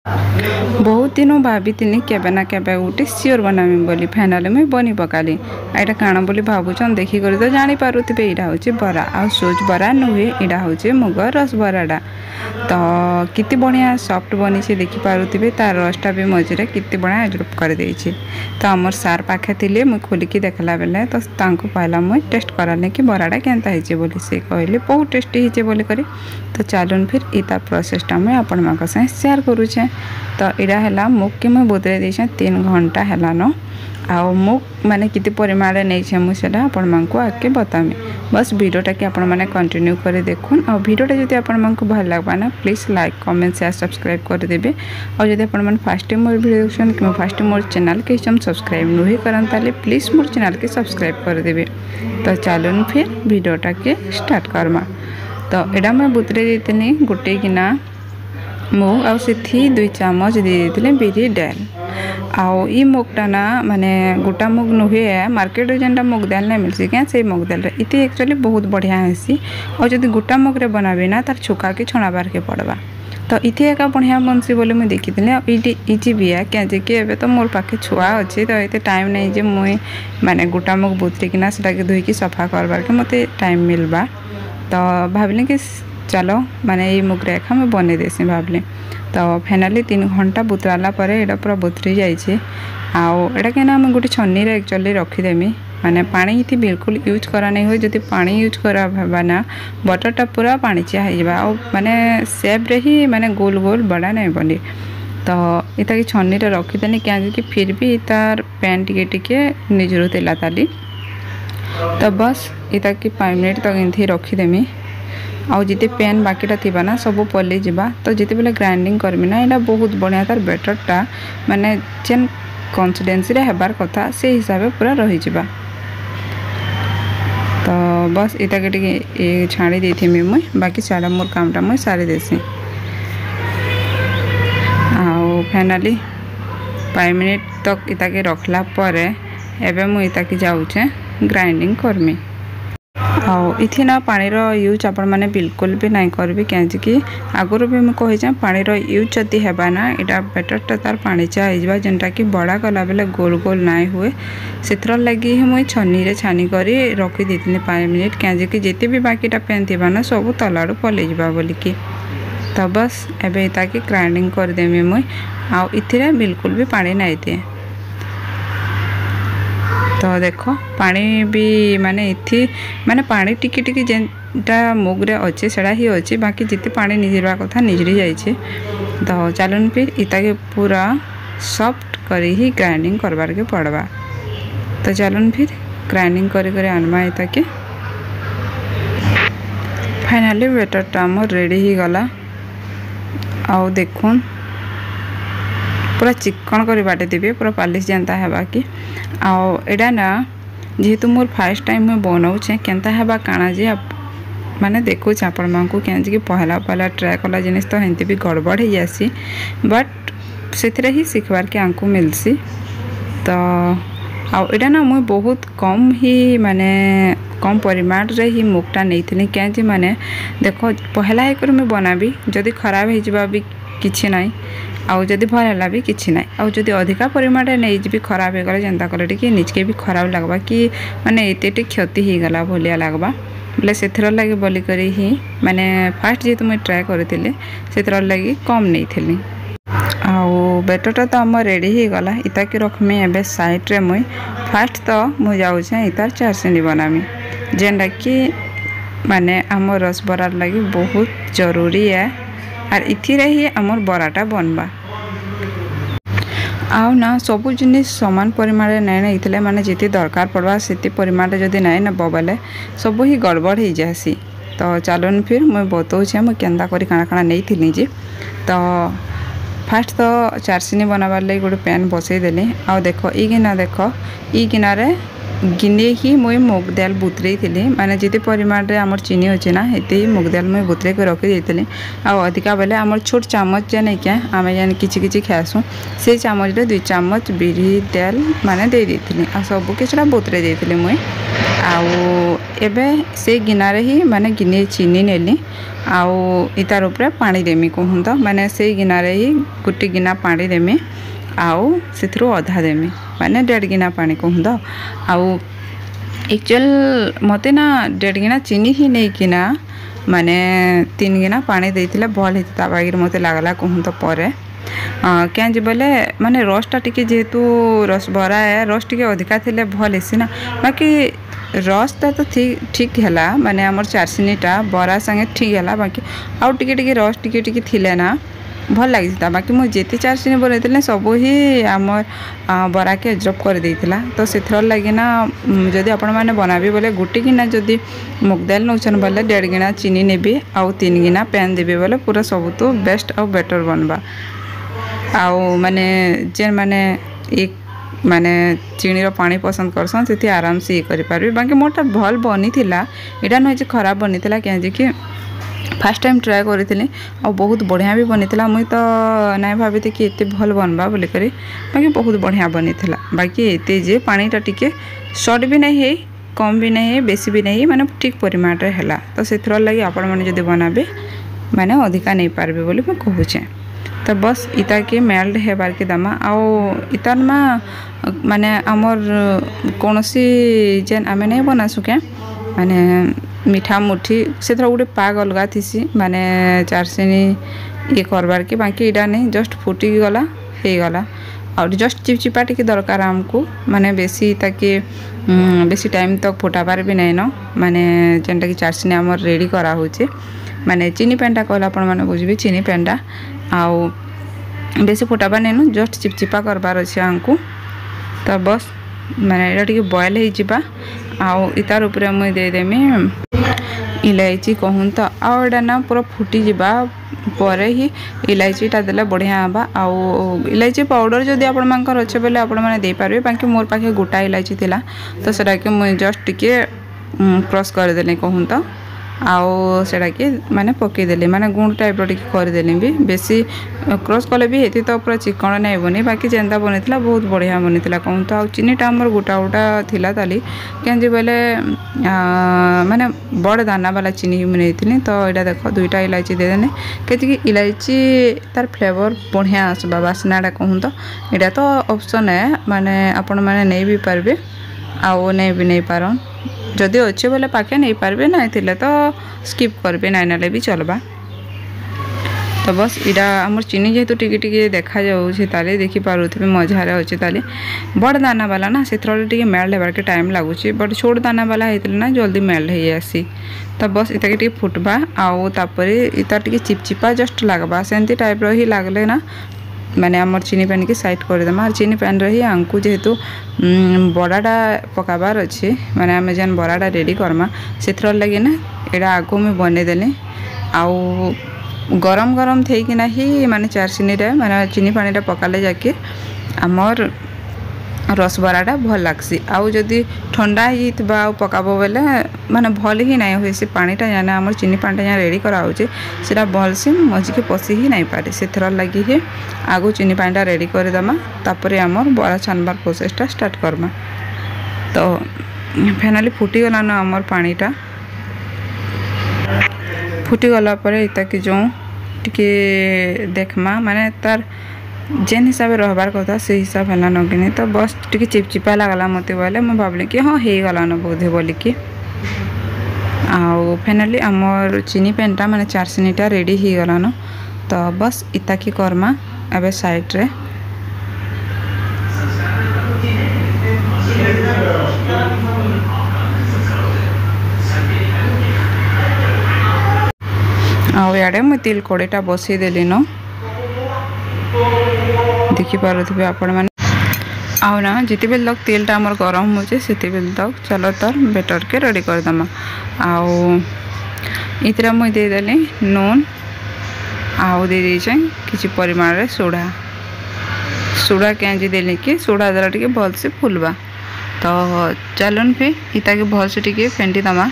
बहुत दिन भाभी केबे ना केबे गोटे सियोर बनामी बोली फाइनाल मुई बनी पकाली। एटा काण बोली भावुन देखिक तो जानी पारुथिबे एटा होची बरा आ सोज बरा नुहे एटा होची मुग रस बराटा। तो कितनी बढ़िया सॉफ्ट बनी से देखि पारुथिबे तार रसटा भी मझे कितनी बढ़िया एडजस्ट कर देछि। तो आमर सार पाखे थिले मुई खोलिकी देखला बेले तो तांको पहला मुई टेस्ट कराले कि बराटा केनता हिचे बोली से कहले बहुत टेस्टी हिचे बोली करी। तो चलून फिर इता प्रोसेसटा मुई आपण माका से शेयर करूछे। तो इरा हैला मुग के मुई बदले देछे 3 घंटा हैलानो आउ मुग माने किति परिमाण नहीं छे मुई सेटा आपण मानकु आके बतामी। बस वीडियोटा के आपण माने कंटिन्यू करे देखुन और वीडियोटा जदि आपण मानकु भल लागबा ना please like comment share subscribe कर देबे। और जदि आपण माने फर्स्ट टाइम मोर वीडियो देखछन कि फर्स्ट टाइम मोर चैनल के हम सब्सक्राइब नहीं करन ताले प्लीज मोर चैनल के सब्सक्राइब कर देबे। तो चलून फिर वीडियोटा के स्टार्ट करमा। तो एडा मैं बुतरे देतनी गोटे गिना मुग आउ से 2 चामच दे देते बिरी डाल आउ ई मुगटा ना माने गोटा मुग नुहे मार्केट जेनटा मुग दाल नहीं मिलसी क्या से मुग दाल इति एक्चुअली बहुत बढ़िया हेसी। और जब गोटा मुग रे बनाबे ना तार छुका के छणाबार के पड़वा। तो इथे एका बढ़िया बनसी बोले मुझे देखी इजी बिया क्या जे कि एबे तो मोर पाखे छुआ अच्छे तो ये टाइम नहीं जे मुई माने गोटा मुग बुतरिकिना से धोईकी सफा करबार के मते टाइम मिलबा। तो भाविले कि चलो माने ये मुग रेखा मैं बने देसी भाविले। तो फाइनाली 3 घंटा बुतराला परे एटा पूरा बुतरी जाइए। आउ एटा के ना गोटे छन्नी रे एक्चुअली रखीदेमी माने पानी इति बिल्कुल यूज करा नहीं हो। जदि पानी यूज करा भाबा ना बटरटा पूरा पानी चिया होइबा और माने सेप रे ही माने गोल गोल बड़ा नहीं बनी। तो इता की छन्नी रे रखीदेनी क्या कि फिर भी तार पैन टिके टिके निजरू तेला ताली। तो बस इता की 5 मिनट तक इनथी रखीदेमी आउ जिते पेन बाकीटा थिबा ना सब पल्ली जिबा। तो जिते बेले ग्राइंडिंग करमी ना एटा बहुत बढ़िया तार बेटरटा माने जेन कन्सिस्टेंसी रे हेबार कथा से हिसाब पूरा रही जिबा। तो बस इटा के टिके छाड़ी देथिमी मुई बाकी सारा मोर कामटा मुई सारी देसी। आउ फाइनाली 5 मिनट तक इता के रखला परे एबे मुई इता के जाउछे ग्राइंडिंग करमी। आउ इथि ना पानी रो यूज आपण माने बिल्कुल भी नहीं करबे क्या कि आगुर भी मैं कहि पानी रो यूज जति हेबा ना एटा बेटरटा तार पानी चा हिजबा जेनटा कि बड़ा गला बेले गोल गोल नहीं हुए सेथर लगी ही मुई छन्नी रे छानी करी रखी देतनी 5 मिनट क्या कि जेते भी बाकीटा पेन थिबा ना सब तलाडू पले जिबा बोली कि। तो बस एबे ताकि ग्राइंडिंग कर देमी मुई आउ इथिरे बिल्कुल भी पानी नहीं थे। तो देखो पानी भी माने इथि माने पानी टिकी टिकी जेनटा मुग रे अच्छे सेड़ा ही अच्छे बाकी जिते पानी निजरवा कथा निजरी जाइए। तो चलून फिर इता के पूरा सॉफ्ट करी ही ग्राइंडिंग करबार के पड़वा। तो चलून फिर ग्राइंडिंग करी आनमा इता के फाइनाली बेटरटा मोर रेडी ही गला। आउ देखुन पूरा चिकन कर बाटे देबे पूरा पालिश जानता है बाकी। आउ एडा ना जेहेतु मोर फर्स्ट टाइम मैं बनाऊे केनता है काना जे माने देखो आपण मानकु कि पहला पहला ट्राए कला जिनिस तो हेंती भी गड़बड़ हो जासी बट से ही सीखबार के आंकु मिलसी। तो आउ एडा ना मुई बहुत कम ही माने कम परिमाण रे ही मुगटा नहीं थी क्या माने देखो पहला एक मैं बनाबी जदि खराब हो भी किछि नहीं आउ जदि भल है भी किछि नहीं आउ जदि अधिका परिमाण नहीं जी खराब हो गला जेनता कले कि निजके भी खराब लगवा कि माने एते क्षति हो गला भलिया लगवा बोले से लगे बोली करी ही माने फास्ट जेहेतु मुझे ट्राए करी से लगे कम नहीं थी। आउ बेटरटा तो आम रेडी ही गला इता कि रखमी एबे साइड रे मुई फास्ट तो मुझे जाऊे इतार चारसेनी बनामी जेनटा कि माने आम रस बरार लगी बहुत जरूरी है और इथिरे ही आमर बराटा बनबा। आउ ना सबू जिनिस समान परिमाण नहीं नहीं माने जिते दरकार पड़वा से परिमाण जदि नहीं नब बोले सब ही गड़बड़ हो जासी। तो चलून फिर मुझे बताऊे मुझे केन्दा करी काଣା काଣା नहीं थी जी। तो फास्ट तो चारसेनी बनाबार लगी गोटे पैन बसई देली आउ देखो ई गिना देखो ई गिनारे गिने ही मुई मुग दाल बुतरे थी माने जिते परिमाण रे आमर चीनी अच्छे ना हेते ही मुग दाल मुई बुतरे को रखी देती आउ अधिका बेले आमर छोट चामच जे नहीं क्या आम जान किछि खासू से चामच रे 2 चामच बिरी दाल माने दे देती आ सब किछटा बुतरे देती मुई आउ एबे से गिनारे ही माने गिने चीनी नेली आउ इतार ऊपर पानी देमी कहूँ तो माने से गिनारे ही गोटे गिना पानी देमी आउ से अधा देमी माने 1.5 गिना पानी कहूँ तो आउ एक्चुअल मते ना 1.5 गिना चीनी ही नहीं किना माने 3 गिना पानी देइथिले भल हेता बागिर मते लागला कहूँ तो परे क्या जी बोले माने रसटा टिके जेहेतु रस बरा है रस टिके अधिका थिले भल हेसी ना बाकी रसटा तो ठीक है माने आमर चारसिनीटा बरा संगे ठीक है बाकी आउ टिके रस टिके थिले ना भल लगी बाकी मुझे जेते चारसिनी बनई सब ही आमर बरा के एब्जॉर्ब कर देइथिला तो से लगी ना जदि आपण मैंने बनाबी बोले गोटे गिना जदि मुग दाल नौछन बोले 1.5 गिना चीनी नेबी आउ 3 गिना पैन देबी बोले पूरा सब तो बेस्ट आउ बेटर बनबा आउ माने जेन माने एक माने चीनी पानी पसंद करसन से आराम से ये करि पारबे बाकी मोटा भल बनी थिला एटा न जे खराब बनी थिला क्या जे कि फर्स्ट टाइम ट्राए करी आ बहुत बढ़िया भी बनी थिला मुई तो नाइ भाभी कि एते भल बनबा बोली करी बाकी बहुत बढ़िया बनी थिला बाकी एते जे पानीटा टिके शॉर्ट भी नहीं है कम भी नहीं है बेसी भी नहीं माने ठीक परिमाण रे हैला तो सेथर लगी आपण माने जदि बनाबे माने अधिका नहीं पारबे बोली मैं कहूचे तो बस इता के मेल्ट हेबार के दमा आओ इतार माने आमर कौनसी जेन आमे नहीं बनासु क्या माने मीठा मुठी से गोटे पाग अलग थी माने चारसिनी ये करबार के बाकी इटा नहीं जस्ट फुटी गला हो गला और जस्ट चिपचिपा टी दरकार आमको माने बेसी ताकि बेसी टाइम तक फुटाबार भी नहीं न माने जेनटा कि चारसिनी आमर रेडी करा होचे माने चीनी पेनटा कहला आपण माने बुझबी चीनी पेनटा आउ बेसी फुटाबार नहीं न जस्ट चिपचिपा करबार अच्छे आमको तो बस माने एटा टिके बॉयल हो जिबा आउ इतार ऊपर मुई दे देमी इलायची कहूँ तो आउटा ना पूरा फुटी जावा पर ही इलायचीटा देले बढ़िया हाँ आउ इलायची पाउडर जदि आपण मानकर अच्छे बोले आपण मैंने दे पारे बाकी मोर पाखे गोटा इलायची थिला तो सेटा के मुई जस्ट टिके क्रश करदेली कहूँ तो आउ सेटा के माने पकईदेली माने गुण टाइप टिके करदेली भी बेसी क्रश कले भी हेती तो पूरा चिकन नहीं बनी बाकी जेनता बनी बहुत बढ़िया बनी कहूँ तो चीनीटा आमर गोटा गोटा थिला ताली क्या बोले माने बड़ दाना वाला चीनी नहीं तो यहाँ देख 2टा इलायची देदेने कहीं इलायची तार फ्लेवर बढ़िया आसबा बास्नाटा कहूँ तो यहाँ तो ऑप्शन है माने आपण मैंने नहीं भी पारबे आउ नहीं भी नहीं पारन जदि अच्छे बोले पाखे नहीं पारबे ना थिले तो स्किप करबे नाइ नाले भी चलबा तो बस इटा आमर चीनी जेहेतु टिके देखा जाऊँगी ताले देखी पारुथिबे मजारे अच्छे ताले बड़ दाना वाला ना से टिके मेल्ट होबार के टाइम लगुच बट छोट दाना वाला होता ना जल्दी मेल्ट हो आसी तो बस इता के फुटबा आउ तापरे इता टिके चिपचिपा जस्ट लगबा सेंती टाइप ही लगले ना माने आमर चीनी पैन की साइड करदेमा चीनी पैन रही आमको जेहेतु बड़ाटा पकाबार अच्छे माने आम जेन बड़ाटा रेडी करमा से लगे ना यहाँ आगो में बनईदेली आउ गरम गरम थी कि ही माने चारसिनी माने चीनी पानी पकाले जाके आमर रस बराटा भल लगसी आउ जदि ठंडा ही पकाब बेले माने भल ही नहीं हुए से पानीटा जाने आमर चीनी पानीटा जहाँ रेडी कराऊे से भल से मजिके पशि ही नहीं पारे से लगी ही आगो चीनी पानीटा रेडी करदेमा तापर आमर बरा छानबार प्रोसेसटा स्टार्ट करमा तो फाइनाली फुटीगलान आमर पानीटा फुटीगला इता कि जो टिके देखमा माने तार जेन हिसाब से रहबार कथा से हिसाब है नगिनी तो बस टिके चिपचिपा लगला मत बोले मुझे भाविली कि हाँ हो गलान बोधे बोलिकी आउ फाइनाली आमर चीनी पेनटा माने चारसिनीटा रेडी हो गलान तो बस इता कि करमा एबे साइड रे आउ याडे मुझे तेल कड़ेटा बसई देली न देखी पारुथिबे आपण माने आउ ना जिते बेल तक तेलटा आमर गरम होचे सेते बेल तक चलो तर बेटर के रेडी कर दमा आउ इतरा मुझे दे देली नून आउ दे दीचे किछि परिमाण रे सोडा केंजी देली कि सोडा द्वारा टिके भल से फुलबा तो चलन फिर इता के भल से टिके फेंटी दमा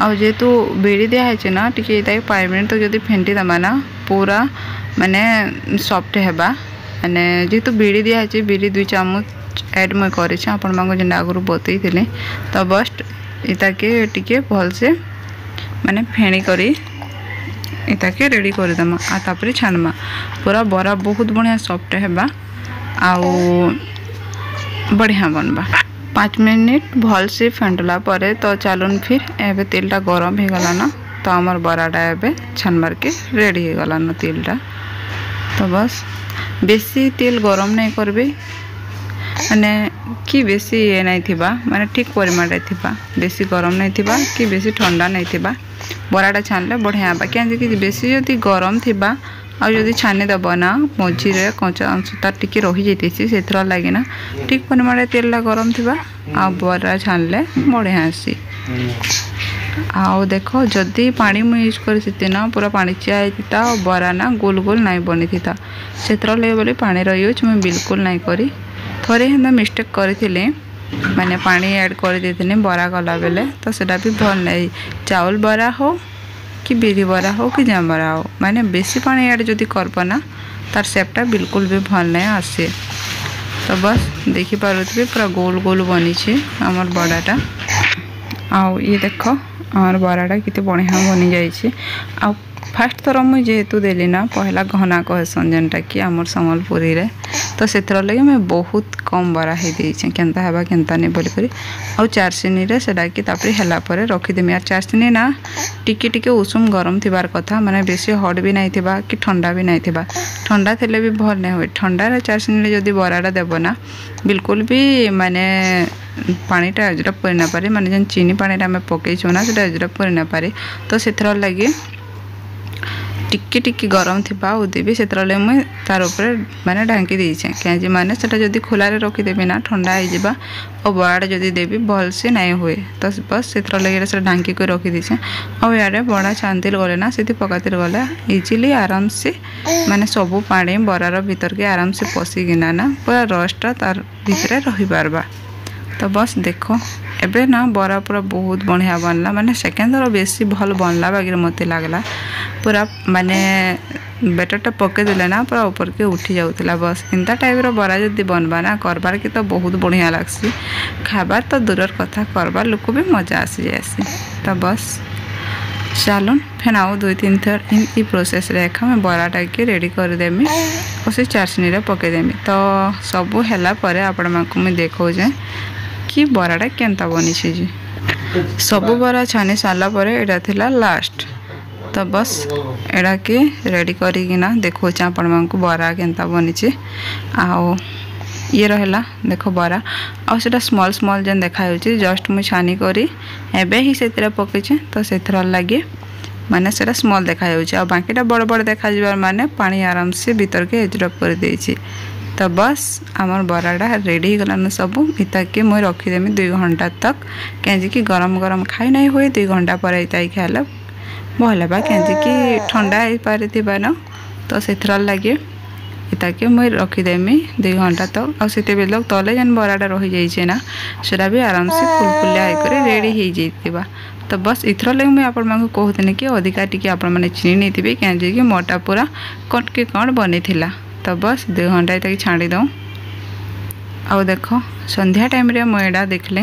आउ जेहेतु बेड़ी दिखाई ना टिके 5 मिनट तक जब फेंटी दमा ना पूरा माने सॉफ्ट हेबा माने जेहेतु बेड़ी दिखाई बेड़ी 2 चामच ऐड मैं कर आगुरी बतई तो बस्ट इताके टिके भल से माने फेणी करी इताके रेडी करदेमा आ तापर छाणमा पूरा बरा बहुत बढ़िया सॉफ्ट हेबा आउ बढ़िया बनबा 5 मिनिट भल से फेंटला परे तो चलून फिर एबे तेलटा गरम हो गला ना तो आमर बराटा एबे छानबार के रेडी हो गला ना तेलटा। तो बस बेसी तेल गरम नहीं करबे माने कि बेसी ये नहीं थिबा माने ठीक परिमाण रे थिबा बेसी गरम नहीं थिबा कि बेसी ठंडा नहीं थिबा बराटा छानले बढ़िया बा क्या कि बेसी जदि गरम थिबा आ जदि छानी दब ना मझी रे कंचा अंश तार टिके रही जाइतिसी सेथरा लागि ना ठीक परिमाण रे तेलटा गरम थिबा आ बरा छानले बढ़िया आसी। आओ देखो जदि पानी मु यूज करती ना पूरा पानी चिया बरा ना गोल गोल नहीं बनी था से बोले पानी यूज मुझे बिल्कुल नहीं करी थोड़े हेन्दा मिस्टेक करी माने पानी ऐड कर देते बरा गला बेले तो सेटा भी भल नहीं चाउल बरा हो कि बिरी बरा हो कि जाम बरा हो माने बेसी पानी ऐड जदि करब ना तार सेपटा बिल्कुल भी भल नहीं आसे। तो बस देखी पारे पूरा गोल गोल बनी आमर बड़ाटा आओ ये देख आमर बराटा कितने बढ़िया बनी जाइए। आ फास्ट थर मुझे जेहेतु देली ना पहला घना कहसन जेनटा कि आमर संबलपुरी रे तो से लगे मैं बहुत कम बरा ही देछे केनता हेबा केनता नहीं बोली करी आ चारसिनी रे सेटा कि तापरे हला परे रखीदेमी यार चारसिनी ना टिके टिके उषुम गरम थिबार कथा माने बेसी हट भी नहीं थिबा कि ठंडा भी नहीं थिबा ठंडा थिले भी भल नहीं हुए ठंडा रे चारसिनी रे जदी बराटा देबो ना बिल्कुल भी माने पानीटा एजरा परि ना पारे माने जन चीनी पानी आम पकईछु ना सेटा एजरा परि ना पारे तो से लगे टिके टिके गरम थिबा उदेबी से मुझे तार ऊपर माने ढांकी देछे क्या माने सेटा जदी खोला रे रखीदेबी ना ठंडा हो जाबा और बराटा जदी देबी भल से नहीं हुए तो बस से लगे से ढांकी को रखी देछे और यारे बड़ा छानतिल गले ना से पकातिर गला इजिली आराम से माने सबू पानी बरार भीतर के आराम से पशिकिना ना पूरा रसटा तार भीतर रही पारबा। तो बस देखो एबे ना बरा पूरा बहुत बढ़िया बनला माने सेकेंड थर बेसी भल बनला बाकी मत लगला पूरा माने बेटरटा पके देले ना पूरा ऊपर के उठी जाउतला बस इंता टाइप रो बरा जदी बनबा ना करबार के तो बहुत बढ़िया लागसी खाबार तो दूरर कथा करबार लोक भी मजा आसी जासी। तो बस चलून फेन आउ 2-3 थर इन प्रोसेस रेखा मैं बराटा के रेडी कर देमी और से चारसिनी रे पके देमी। तो सबू हैला परे आपण मानकु मैं देखौ जे कि बराटा केनता बनी जी सबू बरा छानी सारा पर एटा थिला लास्ट। तो बस एड़ा के रेडी करिकिना देखो आपण मानकु बरा केनता बनी आओ ये रहला देखो बरा आ सेटा स्मॉल स्मॉल जन देखा जस्ट मुझे छानी करी एबे ही से पकईचे तो से लगे माने सेटा स्मॉल देखा बाकीटा बड़ बड़ देखा जाबार माने पानी आराम से भीतर के एजरप कर देछि। तो बस आमर बराटा रेडी गलान सब इता के मुझे रखीदेमी 2 घंटा तक कहीं गरम गरम खाई नहीं हुए 2 घंटा पर इता खाइले भल बा कहीं ठंडा हो पारे न तो से लगे इता के मुझे रखीदेमी 2 घंटा तक आते बेल तले जेन बराटा रही जाइए ना सेटा भी आराम से फुलफुलिया होकर रेडी हो जाइबा। तो बस इथर लगे मुझे आपण कहते कि अधिका टी आपण मैंने चिनी नहीं थे कहीं मोटा पूरा कटके कण बनी थिला। तो बस 2 घंटा तक छाड़ी दऊँ आउ देख संध्या टाइम रे मुझे देखले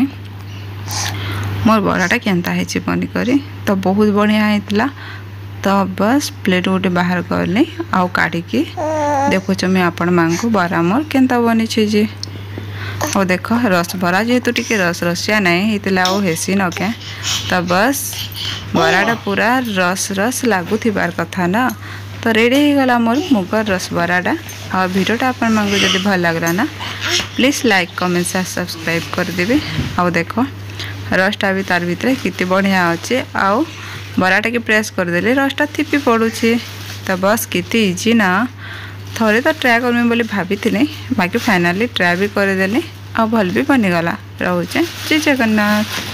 मोर बराटा केनता है बनी करी तो बहुत बढ़िया होता। तो बस प्लेट गोटे बाहर करली आउ काढ़ी देखुच मैं आपण मांग बरा मोर केनता बनी जी और देख रस बरा जेहेतु टिके रस रसिया नहीं होता हेसी न क्या। तो बस बराटा पूरा रस रस लगुथार कथा ना। तो रेडी हो गला मोर मुगर रस बराटा और वीडियोटा आपण मांगो जदि भल लगला ना प्लीज लाइक कमेंट से सब्सक्राइब कर देबे। आउ देखो रसटा भी तार भीतर कितने बढ़िया अच्छे आउ बराटा के प्रेस करदेले रसटा थिपी पड़ुछि। तो बस कितने इजी ना थोड़े तो ट्राए करमी बोली भाभी बाकी फाइनाली ट्राए भी करदेली आ भल भी बनीगला। रोचे जय जगन्नाथ।